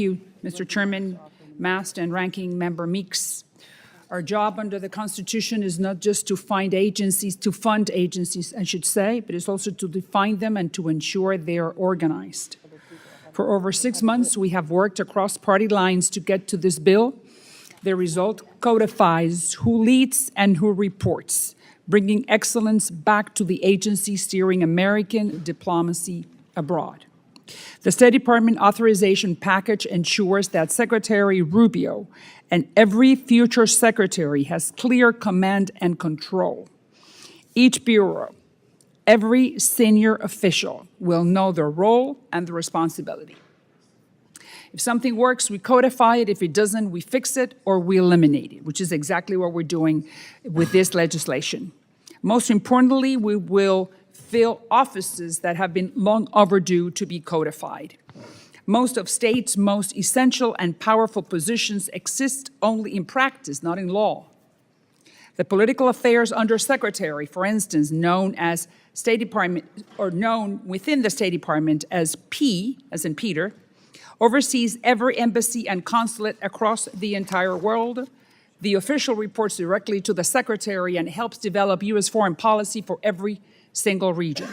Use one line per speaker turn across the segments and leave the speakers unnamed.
you, Mr. Chairman, Mast and Ranking Member Meeks. Our job under the Constitution is not just to fund agencies, I should say, but it's also to define them and to ensure they are organized. For over 6 months, we have worked across party lines to get to this bill. The result codifies who leads and who reports, bringing excellence back to the agency steering American diplomacy abroad. The State Department authorization package ensures that Secretary Rubio and every future secretary has clear command and control. Each bureau, every senior official will know their role and the responsibility. If something works, we codify it. If it doesn't, we fix it or we eliminate it, which is exactly what we're doing with this legislation. Most importantly, we will fill offices that have been long overdue to be codified. Most of states' most essential and powerful positions exist only in practice, not in law. The political affairs undersecretary, for instance, known as State Department, or known within the State Department as P, as in Peter, oversees every embassy and consulate across the entire world. The official reports directly to the secretary and helps develop U.S. foreign policy for every single region.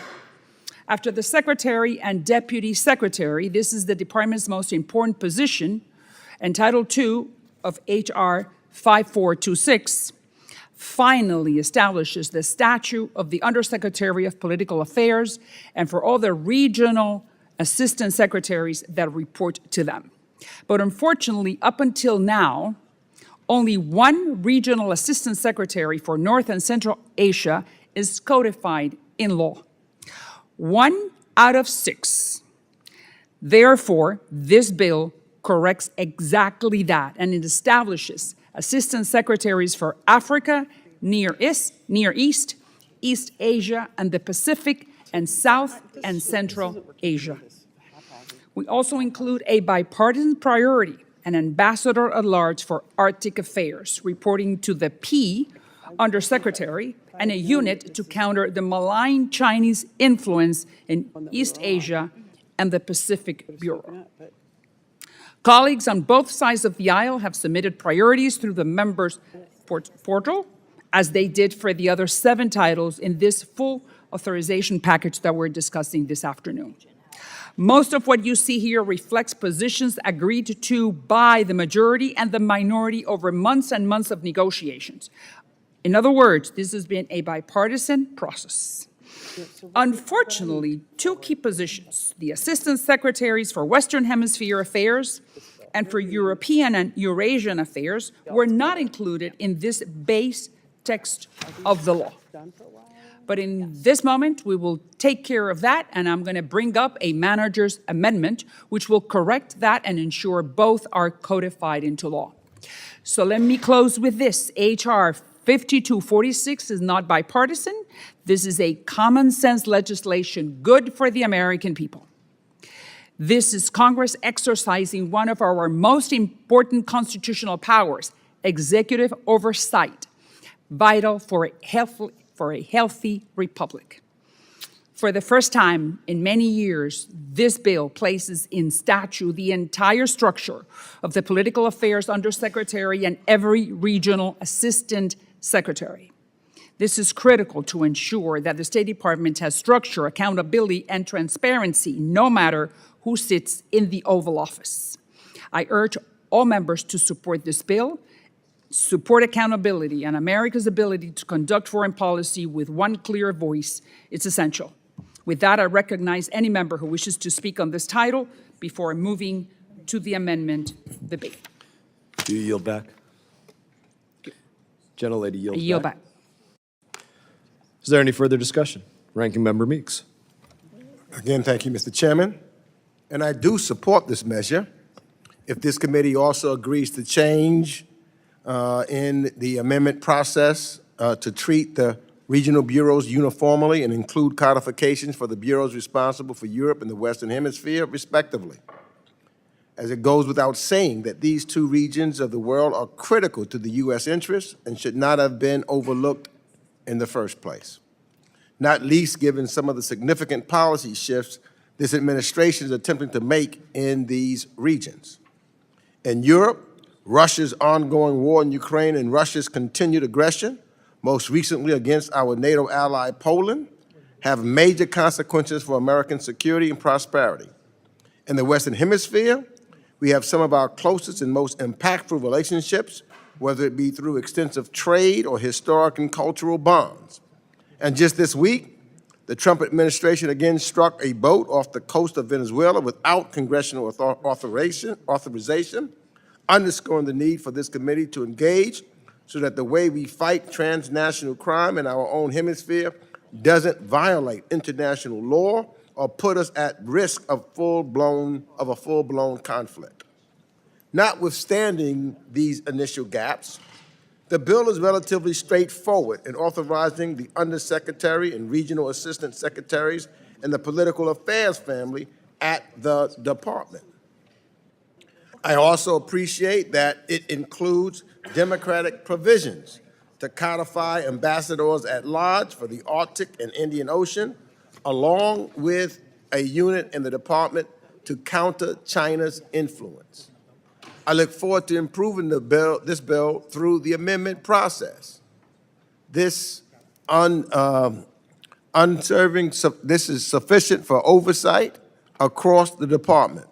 After the secretary and deputy secretary, this is the department's most important position, and Title II of H.R. 5426 finally establishes the statute of the Undersecretary of Political Affairs and for all the regional assistant secretaries that report to them. But unfortunately, up until now, only one regional assistant secretary for North and Central Asia is codified in law. 1 out of 6. Therefore, this bill corrects exactly that, and it establishes assistant secretaries for Africa, Near East, East Asia, and the Pacific, and South and Central Asia. We also include a bipartisan priority, an ambassador at large for Arctic affairs, reporting to the P undersecretary, and a unit to counter the malign Chinese influence in East Asia and the Pacific Bureau. Colleagues on both sides of the aisle have submitted priorities through the members' portal, as they did for the other 7 titles in this full authorization package that we're discussing this afternoon. Most of what you see here reflects positions agreed to by the majority and the minority over months and months of negotiations. In other words, this has been a bipartisan process. Unfortunately, 2 key positions, the assistant secretaries for Western Hemisphere affairs and for European and Eurasian affairs, were not included in this base text of the law. But in this moment, we will take care of that, and I'm going to bring up a manager's amendment, which will correct that and ensure both are codified into law. So let me close with this. H.R. 5246 is not bipartisan. This is a common sense legislation good for the American people. This is Congress exercising one of our most important constitutional powers, executive oversight, vital for a healthy republic. For the first time in many years, this bill places in statute the entire structure of the political affairs undersecretary and every regional assistant secretary. This is critical to ensure that the State Department has structure, accountability, and transparency, no matter who sits in the Oval Office. I urge all members to support this bill, support accountability, and America's ability to conduct foreign policy with one clear voice. It's essential. With that, I recognize any member who wishes to speak on this title before moving to the amendment debate.
Do you yield back? Gentlelady yields
I yield back.
Is there any further discussion? Ranking Member Meeks.
Again, thank you, Mr. Chairman. And I do support this measure. If this committee also agrees to change in the amendment process to treat the regional bureaus uniformly and include codifications for the bureaus responsible for Europe and the Western Hemisphere, respectively. As it goes without saying that these 2 regions of the world are critical to the U.S. interests and should not have been overlooked in the first place, not least given some of the significant policy shifts this administration is attempting to make in these regions. In Europe, Russia's ongoing war in Ukraine and Russia's continued aggression, most recently against our NATO ally Poland, have major consequences for American security and prosperity. In the Western Hemisphere, we have some of our closest and most impactful relationships, whether it be through extensive trade or historic and cultural bonds. And just this week, the Trump administration again struck a boat off the coast of Venezuela without congressional authorization, underscoring the need for this committee to engage so that the way we fight transnational crime in our own hemisphere doesn't violate international law or put us at risk of a full-blown conflict. Notwithstanding these initial gaps, the bill is relatively straightforward in authorizing the undersecretary and regional assistant secretaries and the political affairs family at the department. I also appreciate that it includes democratic provisions to codify ambassadors at large for the Arctic and Indian Ocean, along with a unit in the department to counter China's influence. I look forward to improving this bill through the amendment process. This is sufficient for oversight across the department.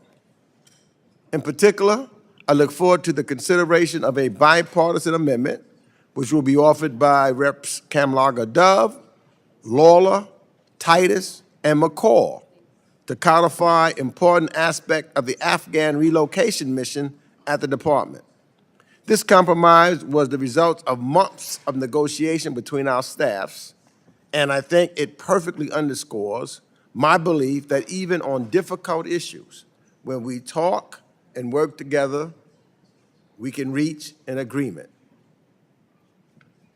In particular, I look forward to the consideration of a bipartisan amendment, which will be offered by Reps. Kamlaga Dove, Lawler, Titus, and McCall to codify important aspects of the Afghan relocation mission at the department. This compromise was the result of months of negotiation between our staffs, and I think it perfectly underscores my belief that even on difficult issues, when we talk and work together, we can reach an agreement.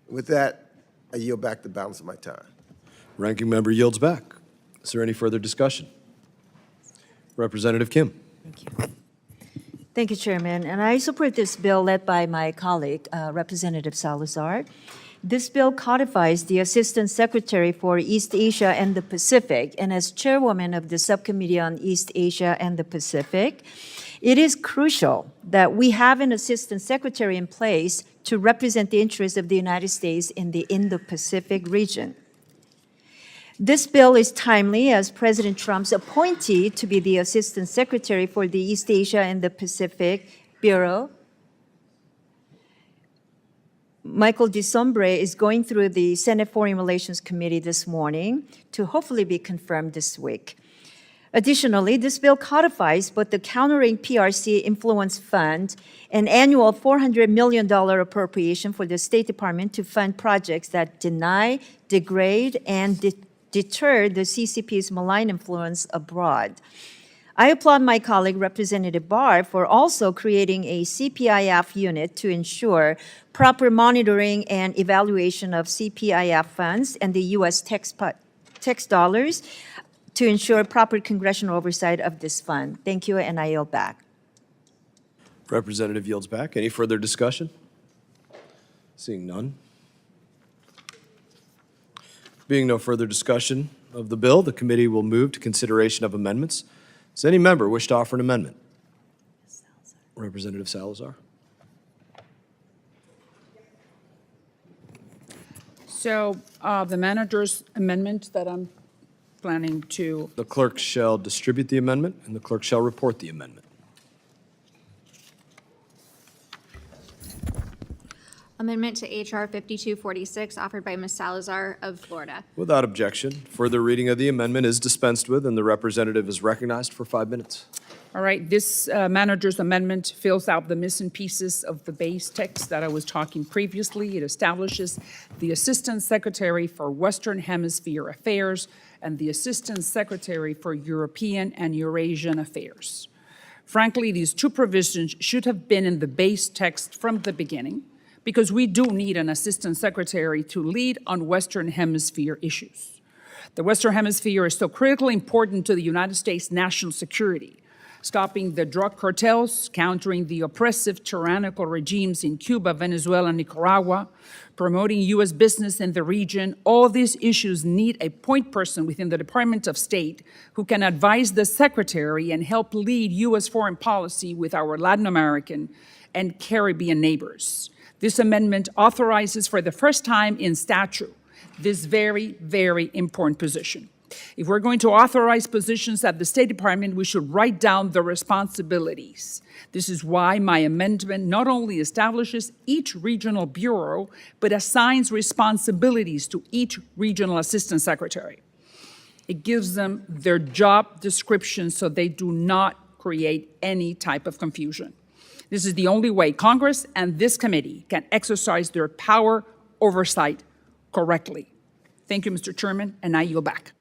With that, I yield back the balance of my time.
Ranking member yields back. Is there any further discussion? Representative Kim.
Thank you, Chairman. And I support this bill led by my colleague, Representative Salazar. This bill codifies the Assistant Secretary for East Asia and the Pacific. And as chairwoman of the Subcommittee on East Asia and the Pacific, it is crucial that we have an Assistant Secretary in place to represent the interests of the United States in the Indo-Pacific region. This bill is timely as President Trump's appointee to be the Assistant Secretary for the East Asia and the Pacific Bureau, Michael DeSombre, is going through the Senate Foreign Relations Committee this morning to hopefully be confirmed this week. Additionally, this bill codifies both the Countering PRC Influence Fund, an annual $400 million appropriation for the State Department to fund projects that deny, degrade, and deter the CCP's malign influence abroad. I applaud my colleague, Representative Barr, for also creating a CPIF unit to ensure proper monitoring and evaluation of CPIF funds and the U.S. tax dollars to ensure proper congressional oversight of this fund. Thank you, and I yield back.
Representative yields back. Any further discussion? Seeing none. Being no further discussion of the bill, the committee will move to consideration of amendments. Does any member wish to offer an amendment? Representative Salazar.
So the manager's amendment that I'm planning to,
The clerk shall distribute the amendment, and the clerk shall report the amendment.
Amendment to H.R. 5246, offered by Ms. Salazar of Florida.
Without objection, further reading of the amendment is dispensed with, and the representative is recognized for 5 minutes.
all right, this manager's amendment fills out the missing pieces of the base text that I was talking previously. It establishes the Assistant Secretary for Western Hemisphere Affairs and the Assistant Secretary for European and Eurasian Affairs. Frankly, these two provisions should have been in the base text from the beginning, because we do need an Assistant Secretary to lead on Western Hemisphere issues. The Western Hemisphere is so critically important to the United States national security stopping the drug cartels, countering the oppressive, tyrannical regimes in Cuba, Venezuela, and Nicaragua, promoting U.S. business in the region. All these issues need a point person within the Department of State who can advise the Secretary and help lead U.S. foreign policy with our Latin American and Caribbean neighbors. This amendment authorizes for the first time in statute this very, very important position. If we're going to authorize positions at the State Department, we should write down the responsibilities. This is why my amendment not only establishes each regional bureau, but assigns responsibilities to each regional assistant secretary. It gives them their job description so they do not create any type of confusion. This is the only way Congress and this committee can exercise their power oversight correctly. Thank you, Mr. Chairman, and I yield back.